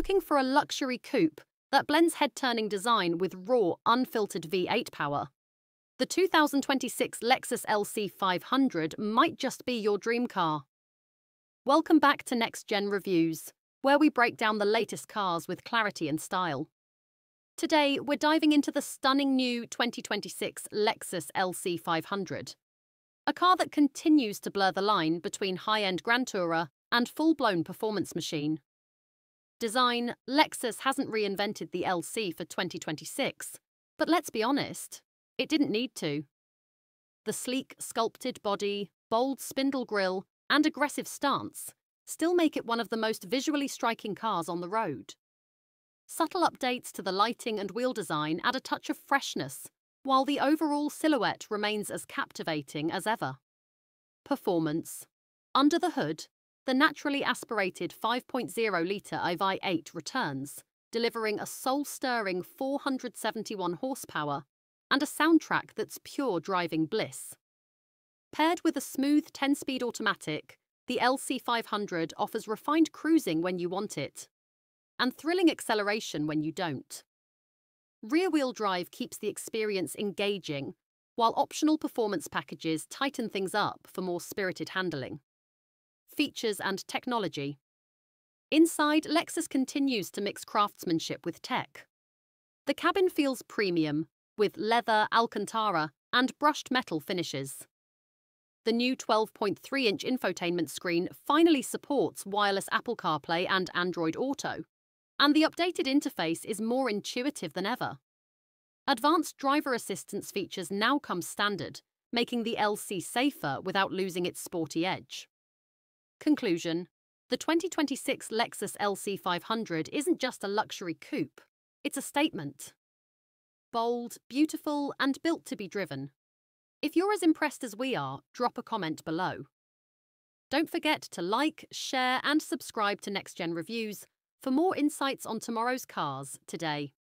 Looking for a luxury coupe that blends head-turning design with raw, unfiltered V8 power? The 2026 Lexus LC 500 might just be your dream car. Welcome back to Next Gen Reviews, where we break down the latest cars with clarity and style. Today, we're diving into the stunning new 2026 Lexus LC 500, a car that continues to blur the line between high-end Grand Tourer and full-blown performance machine. Design: Lexus hasn't reinvented the LC for 2026, but let's be honest, it didn't need to. The sleek, sculpted body, bold spindle grille, and aggressive stance still make it one of the most visually striking cars on the road. Subtle updates to the lighting and wheel design add a touch of freshness, while the overall silhouette remains as captivating as ever. Performance: under the hood, the naturally aspirated 5.0-litre i8 returns, delivering a soul-stirring 471 horsepower and a soundtrack that's pure driving bliss. Paired with a smooth 10-speed automatic, the LC 500 offers refined cruising when you want it, and thrilling acceleration when you don't. Rear-wheel drive keeps the experience engaging, while optional performance packages tighten things up for more spirited handling. Features and technology. Inside, Lexus continues to mix craftsmanship with tech. The cabin feels premium, with leather, Alcantara, and brushed metal finishes. The new 12.3-inch infotainment screen finally supports wireless Apple CarPlay and Android Auto, and the updated interface is more intuitive than ever. Advanced driver assistance features now come standard, making the LC safer without losing its sporty edge. Conclusion: the 2026 Lexus LC 500 isn't just a luxury coupe, it's a statement. Bold, beautiful, and built to be driven. If you're as impressed as we are, drop a comment below. Don't forget to like, share, and subscribe to Next Gen Reviews for more insights on tomorrow's cars today.